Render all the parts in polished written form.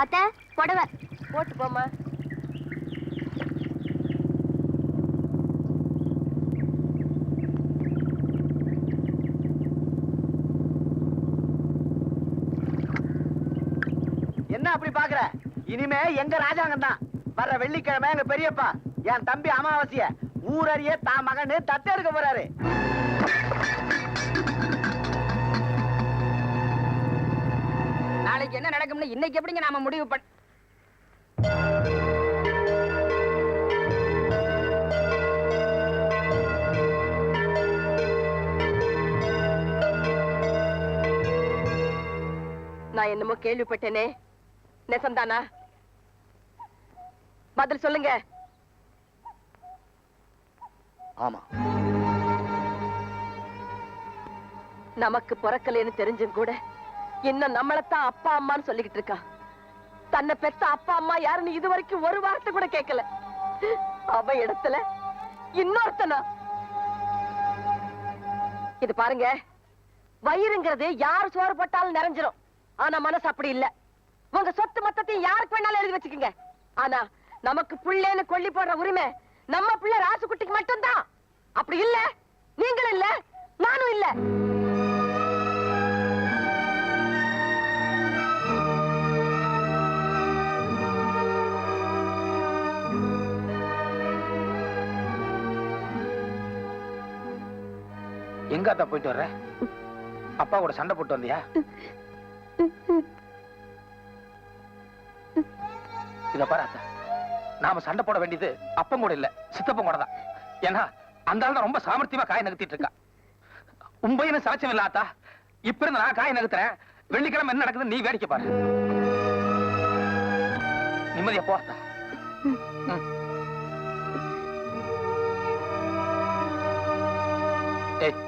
அத்தை புடவை போட்டு போமா. என்ன அப்படி பாக்குற? இனிமே எங்க ராஜாங்கம் தான். வர்ற வெள்ளிக்கிழமை எங்க பெரியப்பா என் தம்பி அமாவாசைய ஊரறிய தான் மகனு தத்தெடுக்க போறாரு. நாளைக்கு என்ன நடக்கும்னு இன்னைக்கு எப்படிங்க நாம முடிவு பண்ண? நான் என்னமோ கேள்விப்பட்டேனே, நெசந்தானா? பதில் சொல்லுங்க. ஆமா, நமக்கு பிறக்கலன்னு தெரிஞ்சும் கூட இன்னும் நம்மளத்தான் அப்பா அம்மான்னு சொல்லிக்கிட்டு இருக்கா. தன்னை பெத்த அப்பா அம்மா யாருன்னு இது வரைக்கும் ஒரு வார்த்தை கூட கேட்கல. அவ இடத்துல இன்னொருத்தனா? இது பாருங்க, வயிறுங்கிறது யார் சோறு போட்டாலும் நிறைஞ்சிரும். ஆனா மனசு அப்படி இல்ல. உங்க சொத்து மொத்தத்தையும் யாருக்கு வேணாலும் எழுதி வச்சுக்கோங்க. ஆனா நமக்கு புள்ளேன்னு கொல்லி போடுற உரிமை நம்ம பிள்ளை ராசுக்குட்டிக்கு மட்டும்தான். அப்படி இல்ல, நீங்களும் இல்ல, நானும் இல்ல. எங்க அத்தா போயிட்டு வர்ற? அப்பா கூட சண்டை போட்டு வந்தியா? இத பாரு அத்தா, நாம சண்டை போட வேண்டியது அப்பம் கூட இல்ல, சித்தப்பம் கூட தான். ஏன்னா அந்த ஆள் தான் ரொம்ப சாமர்த்தியமா காய் நகர்த்திட்டு இருக்கா. உண்மையினு சாட்சியம் இல்ல ஆத்தா. இப்ப இருந்து நான் காய் நகர்த்துறேன். வெள்ளிக்கிழமை என்ன நடக்குது நீ வேடிக்கை பாரு. நிம்மதியா போ அத்தா. ஏய்,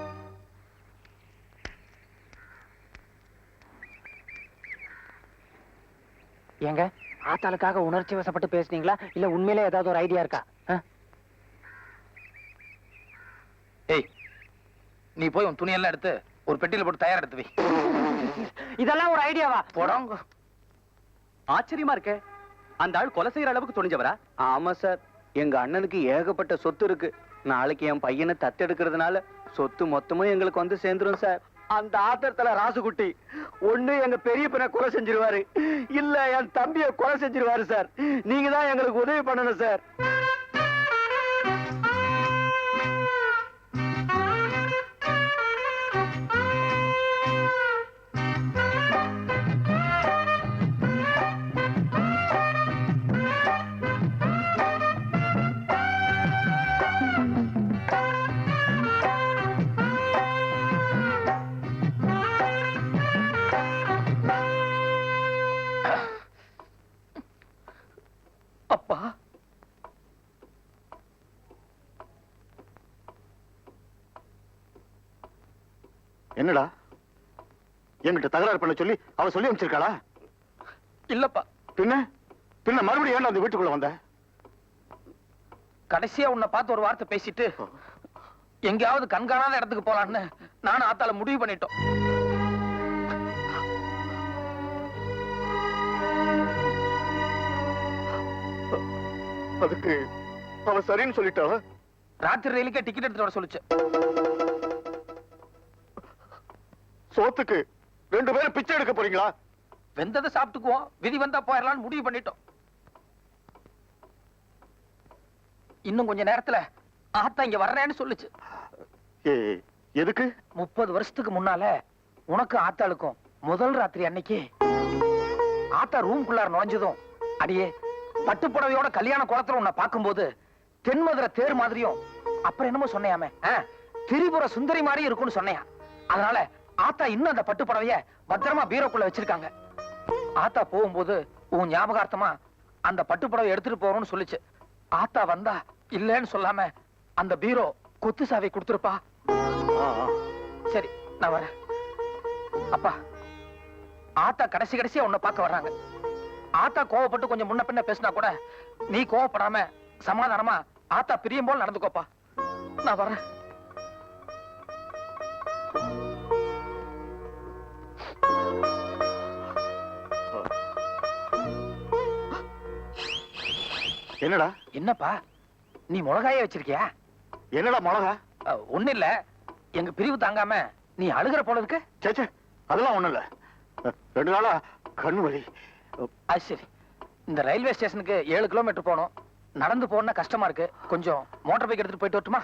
ஏங்க ஆத்தாளுக்காக உணர்ச்சி வசப்பட்டு பேசுனீங்களா இல்ல உண்மையிலே ஏதாவது ஒரு ஐடியா இருக்கா? ஏய், நீ போய் உன் துணியெல்லாம் எடுத்து ஒரு பெட்டியில போட்டு தயார் எடுத்து வை. இதெல்லாம் ஒரு ஐடியாவா? போடாங்க. ஆச்சரியமா இருக்கே, அந்த ஆள் கொலை செய்யற அளவுக்கு துணிஞ்சவரா? ஆமா சார், எங்க அண்ணனுக்கு ஏகப்பட்ட சொத்து இருக்கு. நாளைக்கு என் பையனை தத்தெடுக்கிறதுனால சொத்து மொத்தமும் எங்களுக்கு வந்து சேர்ந்துரும் சார். அந்த ஆத்திரத்துல ராசுகுட்டி ஒண்ணு எங்க பெரிய பையனை கொலை செஞ்சிருவாரு, இல்ல என் தம்பிய கொலை செஞ்சிருவாரு சார். நீங்க தான் எங்களுக்கு உதவி பண்ணணும் சார். அப்பா, என்னடா என்கிட்ட தகராறு பண்ண சொல்லி அவ சொல்லி அனுப்பிச்சிருக்காளா? இல்லப்பா. பின்ன பின்ன மறுபடியும் ஏன்டா அந்த வீட்டுக்குள்ள வந்த? கடைசியா உன்னை பார்த்து ஒரு வார்த்தை பேசிட்டு எங்கேயாவது கண்காணாத இடத்துக்கு போலான்னு நானும் ஆத்தால முடிவு பண்ணிட்டோம். அதுக்கு அவ சரின்னு சொல்லிட்டா? ராத்திரி ரயிலுக்கே டிக்கெட் எடுத்து வர சொல்லுச்சு. சோத்துக்கு 2 பேரும் பிச்சை எடுக்க போறீங்களா? வெந்ததை சாப்பிட்டுக்குவோம், விதி வந்தா போயிடலாம்னு முடிவு பண்ணிட்டோம். இன்னும் கொஞ்ச நேரத்துல ஆத்தா இங்க வர்றேன்னு சொல்லுச்சு. எதுக்கு? 30 வருஷத்துக்கு முன்னால உனக்கு ஆத்தாளுக்கும் முதல் ராத்திரி அன்னைக்கு ஆத்தா ரூம்குள்ளார நுழைஞ்சதும், அடியே பட்டுப்புடவையோட கல்யாண குளத்துல உன்னை பார்க்கும்போது தென்மதுரை தேர் மாதிரியும் அப்புறம் என்னமோ சொன்னையாமே திரிபுர சுந்தரி மாதிரி இருக்கும்னு சொன்னையா. அதனால ஆத்தா இன்னும் அந்த பட்டுப்புடவைய பத்திரமா பீரோக்குள்ள வச்சிருக்காங்க. ஆத்தா போகும்போது உன் ஞாபகார்த்தமா அந்த பட்டுப்புடவை எடுத்துட்டு போறோம்னு சொல்லிச்சு. ஆத்தா வந்தா இல்லன்னு சொல்லாம அந்த பீரோ கொத்து சாவி கொடுத்துருப்பா. சரி, நான் வரேன். அப்பா, ஆத்தா கடைசியா உன்னை பார்க்க வர்றாங்க. ஆத்தா கோவப்பட்டு கொஞ்சம் முன்ன பின்ன பேசினா கூட நீ கோவப்படாம சமாதானமா ஆத்தா பிரியும் போல் நடந்துக்கோப்பா. நான் வரேன். என்னடா என்னப்பா நீ மிளகாயே வச்சிருக்கியா? என்னடா மிளகா? ஒண்ணு இல்ல, எங்க பிரிவு தாங்காம நீ அழுகிற போல இருக்கு. சேச்சே, அதெல்லாம் ஒண்ணும் இல்ல. 2 நாளா கண் வலி. அது சரி. இந்த ரயில்வே ஸ்டேஷனுக்கு 7 கிலோமீட்டர் போகணும். நடந்து போனா கஷ்டமா இருக்கு. கொஞ்சம் மோட்டார் பைக் எடுத்துட்டு போயிட்டு வரட்டுமா?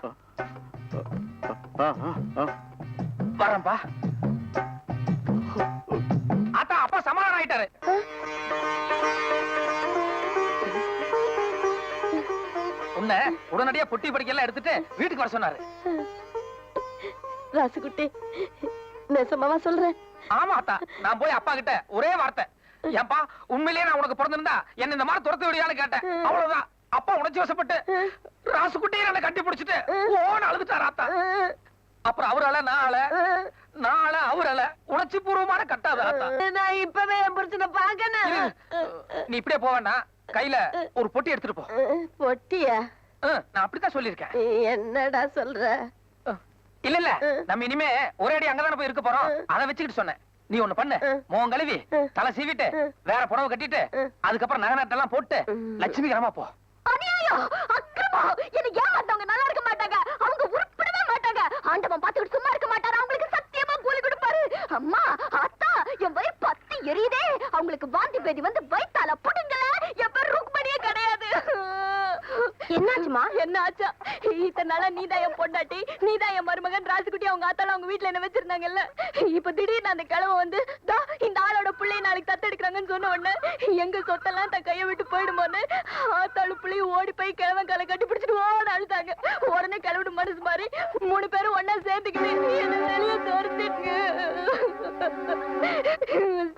வரேன்ப்பா. ஆத்தா, அப்பா சமாதானம் ஆயிட்டாரு. உன்னை உடனடியா பொட்டி படிக்கலாம் எடுத்துட்டு வீட்டுக்கு வர சொன்னாரு. ராசுகுட்டி, நெசமாவா சொல்றேன்? ஆமா ஆத்தா, நான் போய் அப்பா கிட்ட ஒரே வார்த்தை, ஏன்பா உண்மையிலேயே நான் உனக்கு பிறந்திருந்தா என்ன இந்த மாதிரி துரத்து விடியான்னு கேட்டேன். அவ்வளவுதான். அப்பா உணர்ச்சி வசப்பட்டு ராசுகுட்டியை என்ன கட்டி பிடிச்சிட்டு ஓன்னு அழுதுட்டாரு ஆத்தா. அப்புறம் அவரால நான் அவரால உணர்ச்சி பூர்வமான கட்டாத ஆத்தா. நான் இப்பவே என் புருஷனை பாக்கணும். நீ இப்படியே போக வேண்டாம், கையில ஒரு பொட்டி எடுத்துட்டு போ. பொட்டியா? நான் அப்படித்தான் சொல்லிருக்கேன். என்னடா சொல்ற? இல்ல நம்ம இனிமே ஒரே அடி அங்கதானே போய் இருக்க போறோம். அதை வச்சுக்கிட்டு சொன்னேன். நீ ஒண்ணு பண்ணு, முகம் கழுவி தலை சீவிட்டு வேற புடவை கட்டிட்டு அதுக்கப்புறம் நகை நட்டெல்லாம் போட்டு லட்சுமிகரமா போ. அநியாயம், அக்கிரமம். என்னை ஏமாத்தவங்க நல்லா இருக்க மாட்டாங்க. அவங்க உருப்படவே மாட்டாங்க. ஆண்டவன் பார்த்துக்கிட்டு சும்மா இருக்க மாட்டாரு. அவங்களுக்கு சத்தியமா கூலி கொடுப்பாரு. அம்மா, அத்தா, என் வயிறு பத்தி எரியுதே. அவங்களுக்கு வாந்தி பேதி வந்து வயித்தால புடுங்கல. என் பேர் ருக்மணியே கிடையாது. என்னாச்சுமா? என்ன ஆச்சா? இத்தனை நாளா நீதான் என் பொண்டாட்டி, நீதான் என் மருமகன் ராசுகுட்டி. அவங்க ஆத்தால அவங்க வீட்டுல என்ன வச்சிருந்தாங்கல்ல. இப்ப திடீர்னு அந்த கிழமை வந்து இந்த ஆளோட பிள்ளைய நாளைக்கு தத்தெடுக்கிறாங்கன்னு சொன்ன உடனே எங்க சொத்தெல்லாம் தன் கையை விட்டு போயிடுமோன்னு ஆத்தாளு பிள்ளையும் ஓடி போய் கிழவன் காலை கட்டி பிடிச்சிட்டு ஓட அழுதாங்க. உடனே கிழவிட்டு மனசு மாதிரி 3 பேரும் ஒன்னா சேர்த்துக்கிட்டு என்ன வெளியே தோர்த்துட்டு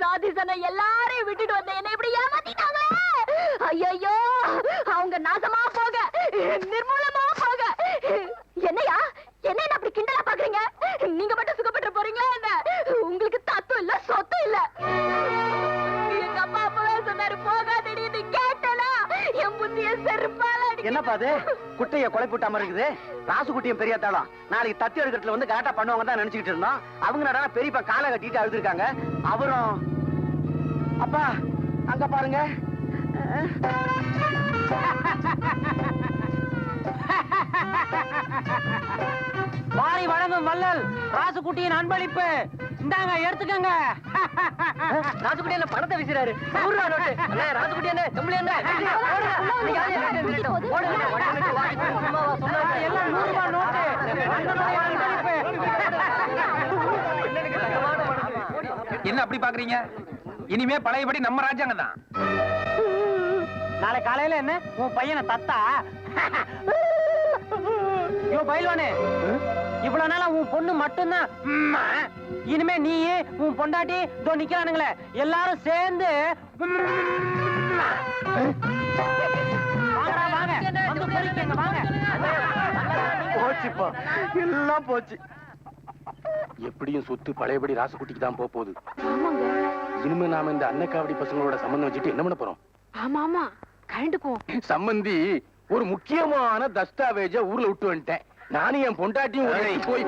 சாதி சன எல்லாரையும் விட்டுட்டு வந்த என்ன இப்படி ஏமாத்திட்டாங்களே. ஐயோ, அவங்க நாசமா போக, நிர்மூலமா போக. என்னையா என்ன அப்படி கிண்டலா பாக்குறீங்க? நீங்க மட்டும் சுகப்பட்டு போறீங்களா என்ன? உங்களுக்கு தத்துவம் இல்ல, சொத்தம் இல்ல. எங்க அப்பா அப்பவே சொன்னாரு போகாதடி. இது கேட்டனா என் புத்திய செருப்பால அடிக்க. என்னப்பா அது குட்டைய கொலை போட்டாம இருக்குது? ராசுகுட்டியும் பெரிய தாளம் நாளைக்கு தத்தி எடுக்கிறதுல வந்து கரெக்டா பண்ணுவாங்க தான் நினைச்சுக்கிட்டு இருந்தோம். அவங்க நடனா பெரியப்பா காலை கட்டிட்டு அழுதுருக்காங்க. அவரும் அப்பா அங்க பாருங்க. வாரி வழங்கும் வள்ளல் ராசுகுட்டியின் அன்பளிப்பு. இந்தாங்க, எடுத்துக்கங்க. ராசுகுட்டி என்ன பணத்தை வீசுறாரு? ராசுகுட்டி என்ன கம்பளி என்ன? எல்லாம் 100 ரூபாய் நோட்டு. அண்ணனுடைய அன்பளிப்பு. என்ன அப்படி பாக்குறீங்க? இனிமே பழையபடி நம்ம ராஜாங்க தான். நாளை காலையில என்ன உன் பையனை தத்தா? யோ பயில்வானே, இவ்வளவு நாளா உன் பொண்ணு மட்டும்தான். இனிமே நீ உன் பொண்டாட்டி இதோ நிக்கிறானுங்களே, எல்லாரும் சேர்ந்து வாங்கடா, வாங்க வந்து பொறிக்கங்க, வாங்க. போச்சுப்பா, எல்லாம் போச்சு. எப்படியும் சொத்து பழையபடி ராசுகுட்டிக்கு தான் போகுது. இனிமே நாம இந்த அன்னக்காவடி பசங்களோட சம்பந்தம் வச்சுட்டு என்ன பண்ண போறோம்? ஆமா ஆமா, கண்டுக்குவோம். சம்பந்தி ஒரு முக்கியமான தஸ்தாவேஜ ஊர்ல விட்டு வந்துட்டேன். நானும் என் பொண்டாட்டியும் போய்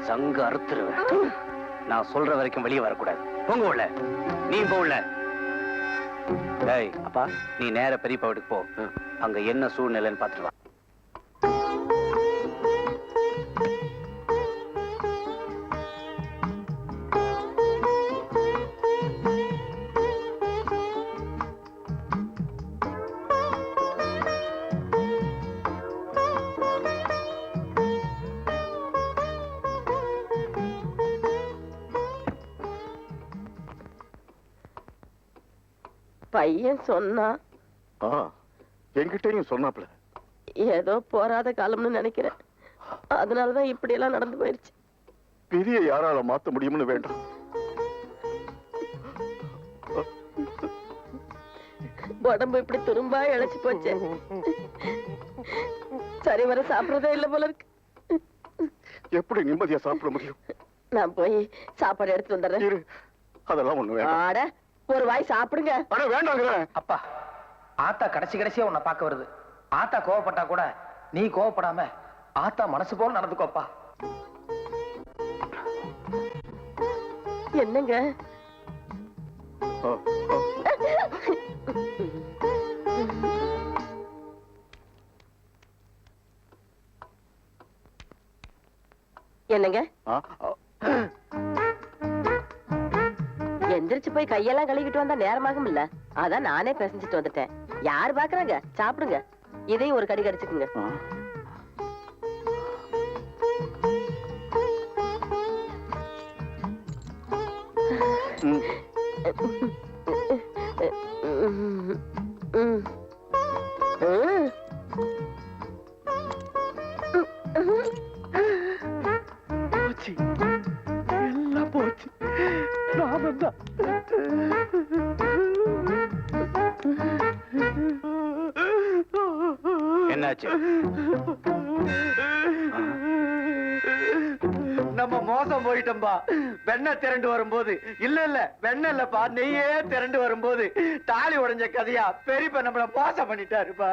சங்க அறுத்துருவேன். நான் சொல்ற வரைக்கும் வெளியே வரக்கூடாது. போங்க உள்ள. நீ போல. டேய் அப்பா, நீ நேர பெரியப்பா வீட்டுக்கு போ. அங்க என்ன சூழ்நிலைன்னு பாத்துட்டு வா. பையன் சொன்னா, என்கிட்டயும் சொன்னாப்ல. ஏதோ போராத காலம்னு நினைக்கிறேன். அதனாலதான் இப்படி எல்லாம் நடந்து போயிருச்சு. பெரிய யாரால மாத்த முடியும்னு வேண்டாம். உடம்பு இப்படி துரும்பா இழைச்சு போச்சு. சரி வர சாப்பிடறதே இல்ல போல இருக்கு. எப்படி நிம்மதியா சாப்பிட முடியும்? நான் போய் சாப்பாடு எடுத்து வந்துடுறேன். இரு, அதெல்லாம் ஒண்ணு வேண்டாம். ஆட, ஒரு வாய் சாப்பிடுங்க. அட வேண்டாங்க. அப்பா, ஆத்தா கடைசியா உன்னை பார்க்க வருது. ஆத்தா கோவப்பட்டா கூட நீ கோவப்படாம ஆத்தா மனசு போல நடந்துக்கோப்பா. என்னங்க? என்னங்க ஆ, ஆ, எந்திரிச்சு போய் கையெல்லாம் கழுவிட்டு வந்தா நேரமாகும் இல்ல, அதான் நானே பிசைஞ்சிட்டு வந்துட்டேன். யாரு பாக்குறாங்க? சாப்பிடுங்க. இதையும் ஒரு கடி கடிச்சுக்குங்க. ஆ. ம். போச்சு எல்லாம் போச்சு. நாமந்தான் என்னாச்சு? நம்ம மோசம் போயிட்டோம்பா. வெண்ணெய் திரண்டு வரும்போது இல்ல வெண்ணெய் இல்லப்பா, நெய்யே திரண்டு வரும்போது தாலி உடைஞ்ச கதையா பெரியப்பா நம்மள மோசம் பண்ணிட்டாருப்பா.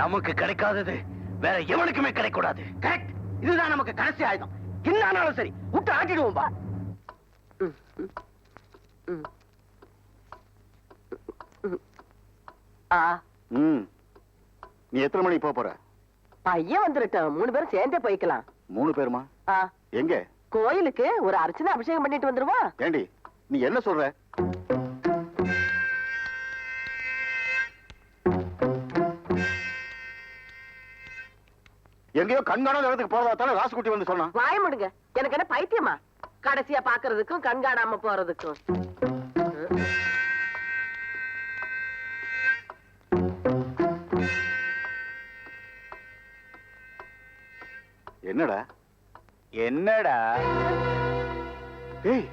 நமக்கு கிடைக்காதது வேற எவனுக்குமே கிடைக்கூடாது. கரெக்ட். இதுதான் நமக்கு கடைசி ஆயுதம். என்ன ஆனாலும் சரி விட்டு ஆட்டிடுவோம்பா. ம். நீ எத்தனை மணிக்கு போக போற? பையன் வந்துருட்டோம், 3 பேரும் சேர்ந்தே போய்க்கலாம். 3 பேருமா? எங்க? கோயிலுக்கு ஒரு அர்ச்சனை அபிஷேகம் பண்ணிட்டு வந்துருவா. ஏண்டி நீ என்ன சொல்ற? எங்கேயோ கண்காணாத இடத்துக்கு போறதா தானே ராசுகுட்டி வந்து சொன்னான். வாய முடுங்க. எனக்கு என்ன பைத்தியமா? கடைசியா பாக்குறதுக்கும் கண்காணாம போறதுக்கும். என்னடா என்னடா? டேய்,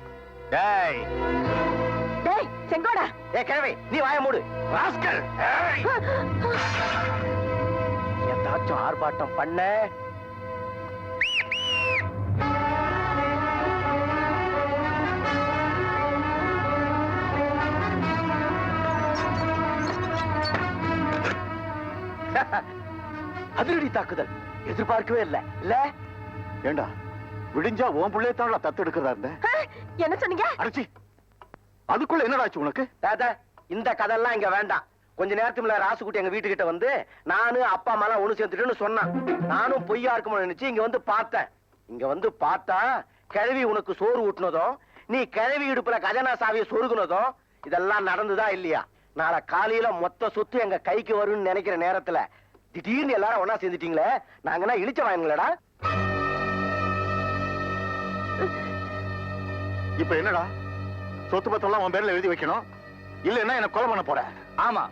டேய் டேய் செங்கோடா, ஏ கிழவி நீ வாய மூடு. ராஸ்கல்! ஏய்! ஏதாச்சும் ஆர்ப்பாட்டம் பண்ண அதிரடி தாக்குதல் எதிர்பார்க்கவே இல்ல. இல்ல ஏண்டா விடிஞ்சா உன் பிள்ளைய தான் தத்து எடுக்கிறதா இருந்த. என்ன சொன்னீங்க? அடிச்சி அதுக்குள்ள என்னடாச்சு உனக்கு? தாத்தா இந்த கதெல்லாம் இங்க வேண்டாம். கொஞ்ச நேரத்துக்குள்ள ராசுகுட்டி எங்க வீட்டுக்கிட்ட வந்து நானு அப்பா அம்மா எல்லாம் ஒண்ணு சேர்ந்துட்டேன்னு சொன்னான். நானும் பொய்யா இருக்கும்னு நினைச்சு இங்க வந்து பார்த்தேன். இங்க வந்து பார்த்தா கிழவி உனக்கு சோறு ஊட்டினதும் நீ கிழவி இடுப்புல கஜனா சாவியை சொருகுனதும் இதெல்லாம் நடந்துதா இல்லையா? நாளை காலையில மொத்த சொத்து எங்க கைக்கு வரும்னு நினைக்கிற நேரத்துல திடீர்னு எல்லாரும் ஒன்னா சேர்ந்துட்டீங்களே, நாங்கன்னா இழிச்ச வாங்கிங்களடா. இப்ப என்னடா சொத்து பத்தெல்லாம் உன் பேர்ல எழுதி வைக்கணும், இல்லன்னா என்ன கொலை பண்ண போற? ஆமா,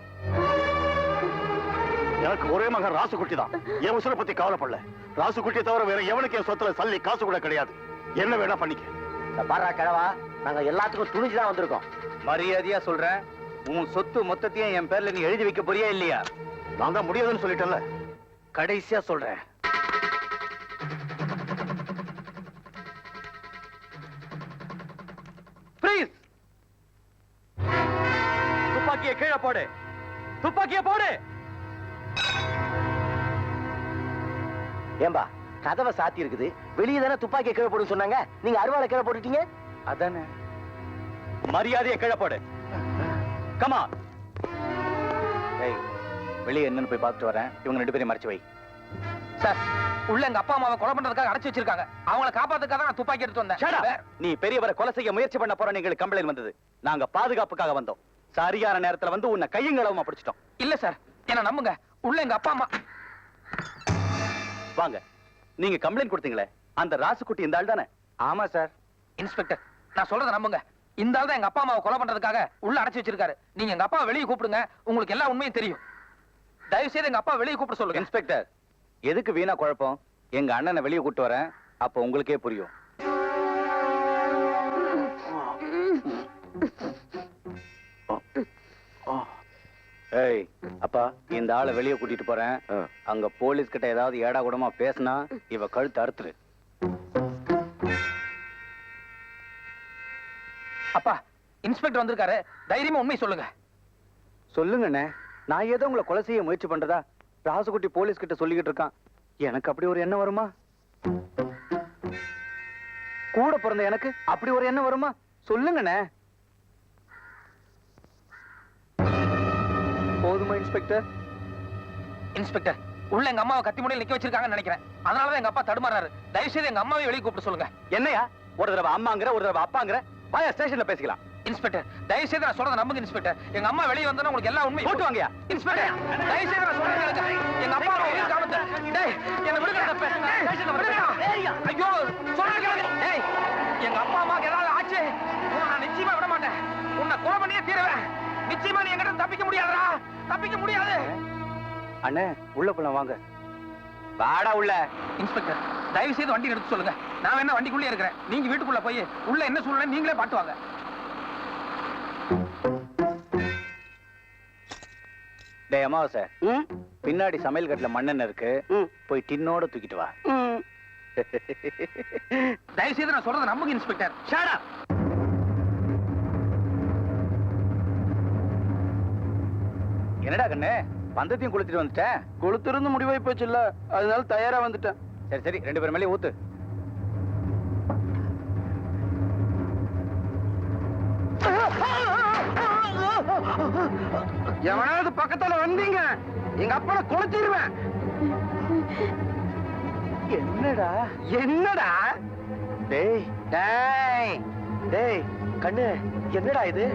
எனக்கு ஒரே மகன் ராசுகுட்டி தான். என் உசுரை பத்தி கவலைப்படல. ராசுகுட்டியை தவிர வேற எவனுக்கு என் சொத்துல சல்லி காசு கூட கிடையாது. என்ன வேணா பண்ணிக்க. பாரா கிழவா, நாங்க எல்லாத்துக்கும் துணிச்சுதான் வந்திருக்கோம். மரியாதையா சொல்றேன், உன் சொத்து மொத்தத்தையும் என் பேர்ல நீ எழுதி வைக்க போறியா இல்லையா? நான் தான் முடியாதுன்னு சொல்லிட்டேன்ல. கடைசியா சொல்றேன், துப்பாக்கியை கீழே போடு. துப்பாக்கியை போடு. ஏம்பா கதவை சாத்தி இருக்குது, வெளியே தானே துப்பாக்கியை கீழே போடுன்னு சொன்னாங்க, நீங்க அருவாளை கீழே போட்டுட்டீங்க. அதானே? மரியாதையை கீழே போடு. கமா. ஏய், வெளியே என்னன்னு போய் பார்த்துட்டு வரேன். இவங்க 2 பேரையும் மறைச்சு வை. சார், உள்ள எங்க அப்பா அம்மாவை கொலை பண்றதுக்காக அடைச்சு வச்சிருக்காங்க. அவங்கள காப்பாத்துக்காக தான் நான் துப்பாக்கி எடுத்து வந்தேன். நீ பெரியவரை கொலை செய்ய முயற்சி பண்ண போற எங்களுக்கு கம்ப்ளைண்ட் வந்தது. நாங்க பாதுகாப்புக்காக வந்தோம். சரியான நேரத்துல வந்து உன்னை கையங்களவுமா பிடிச்சிட்டோம். இல்ல சார், என்ன நம்புங்க. உள்ள எங்க அப்பா அம்மா. வாங்க, நீங்க கம்ப்ளைண்ட் கொடுத்தீங்களே, அந்த ராசுகுட்டி இந்த ஆள் தானே? ஆமா சார். இன்ஸ்பெக்டர், நான் சொல்றத நம்புங்க. இந்த ஆள் தான் எங்க அப்பா அம்மாவை கொலை பண்றதுக்காக உள்ள அடைச்சு வச்சிருக்காரு. நீங்க எங்க அப்பா வெளியே கூப்பிடுங்க, உங்களுக்கு எல்லா உண்மையும் தெரியும். தயவு செய்து எங்க அப்பா வெளியே கூப்பிட சொல்லுங்க. இன்ஸ்பெக்டர், எதுக்கு வீணா குழப்பம்? எங்க அண்ணனை வெளியே கூட்டு வரேன், அப்ப உங்களுக்கே புரியும். ஏய் அப்பா, இந்த ஆளை வெளியே கூட்டிட்டு போறேன். அங்க போலீஸ் கிட்ட ஏதாவது ஏடா கூடமா பேசினா இவ கழுத்து அறுத்துரு. அப்பா, இன்ஸ்பெக்டர் வந்திருக்காரு, தைரியமா உண்மை சொல்லுங்க. சொல்லுங்கண்ணே, நான் ஏதோ உங்களை கொலை செய்ய முயற்சி பண்றதா ராசுகுட்டி போலீஸ் கிட்ட சொல்லிக்கிட்டு இருக்கான். எனக்கு அப்படி ஒரு எண்ணம் வருமா? கூட பிறந்த எனக்கு அப்படி ஒரு எண்ணம் வருமா? சொல்லுங்கண்ணே. போதுமா இன்ஸ்பெக்டர்? இன்ஸ்பெக்டர் உள்ள எங்க அம்மாவை கத்தி முனையில் நிக்க வச்சிருக்காங்கன்னு நினைக்கிறேன். அதனாலதான் எங்க அப்பா தடுமாறாரு. தயவு செய்து எங்க அம்மாவை வெளியே கூப்பிட்டு சொல்லுங்க. என்னையா ஒரு தடவை அம்மாங்கிற ஒரு தடவை அப்பாங்கிற? வாயா ஸ்டேஷன்ல பேசிக்கலாம். இன்ஸ்பெக்டர் தயவு செய்து நான் சொல்றத நம்புங்க இன்ஸ்பெக்டர். எங்க அம்மா வெளியே வந்தா உங்களுக்கு எல்லா உண்மையும் போட்டு வாங்கயா. இன்ஸ்பெக்டர் தயவு செய்து நான் சொல்றத கேளுங்க. எங்க அப்பா உயிர் காமத்து. டேய் என்ன விடுங்க. ஐயோ சொல்றத கேளுங்க. டேய் எங்க அப்பா அம்மாக்கு ஏதாவது ஆச்சு உன்னை நான் நிச்சயமா விட மாட்டேன். உன்னை கொலை பண்ணியே தீருவேன். நிச்சயமா நீ என்கிட்ட தப்பிக்க முடியாதுடா. தப்பிக்க முடியாது. அண்ணே உள்ள போலாம் வாங்க. வாடா உள்ள. இன்ஸ்பெக்டர் தயவு செய்து வண்டி எடுத்து சொல்லுங்க. நான் வேணா வண்டிக்குள்ளே இருக்கிறேன். நீங்க வீட்டுக்குள்ள போய் உள்ள என்ன சூழ்நிலை நீங்களே பாட்டு வாங்க. டேய் அமாவாசை, பின்னாடி சமையல் கட்டுல மண்ணெண்ணெய் இருக்கு, போய் டின்னோட தூக்கிட்டு வா. தயவு செய்து நான் சொல்றத நம்புங்க இன்ஸ்பெக்டர். ஷாடா. என்னடா கண்ணு வந்ததையும் கொளுத்திட்டு வந்துட்டேன். கொளுத்திருந்து முடிவாய் போச்சு இல்ல, அதனால தயாரா வந்துட்டேன். சரி சரி 2 பேர் மேலே ஊத்து. எவனாவது பக்கத்துல வந்தீங்க எங்க அப்பனை கொளுத்திடுவேன். என்னடா என்னடா டேய் டேய் டேய் கண்ணு என்னடா இது?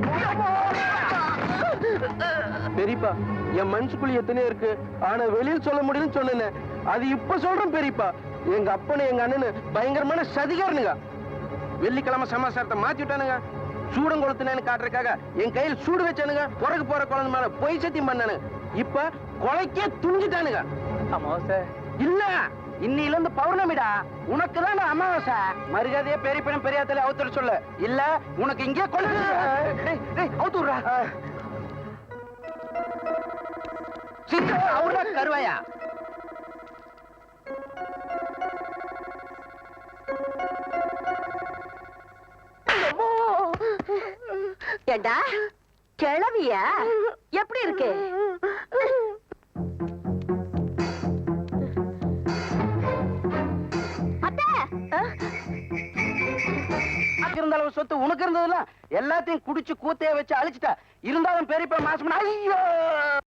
பெரியப்பா என் மனசுக்குள்ள எத்தனையோ இருக்கு, ஆனா வெளியில் சொல்ல முடியும்னு சொன்னேன். அது இப்ப சொல்றேன் பெரியப்பா. எங்க அப்பனு எங்க அண்ணனு பயங்கரமான சதிகாரனுங்க. வெள்ளிக்கிழமை சமாசாரத்தை மாத்தி விட்டானுங்க. சூடம் கொளுத்துனேன்னு காட்டுறதுக்காக என் கையில் சூடு வச்சானுங்க. பிறகு போற குழந்தை மேல பொய் சத்தியம் பண்ணானுங்க. இப்ப கொலைக்கே துணிஞ்சிட்டானுங்க. அமாவாசை இல்ல இன்னில இருந்து பௌர்ணமிடா. உனக்கு தான் அமாவாசை. மரியாதையே பெரிய பணம் பெரியாத்தல அவுத்துற சொல்ல, இல்ல உனக்கு இங்கே கொலை. அவுத்துறா அவரா கருவாயா. ஏண்டா கிளவியா எப்படி இருக்கு? இருந்தாலும் சொத்து உனக்கு இருந்ததுல எல்லாத்தையும் குடிச்சு கூத்தைய வச்சு அழிச்சிட்ட. இருந்தாலும் பெரியப்பா மாசம் ஐயோ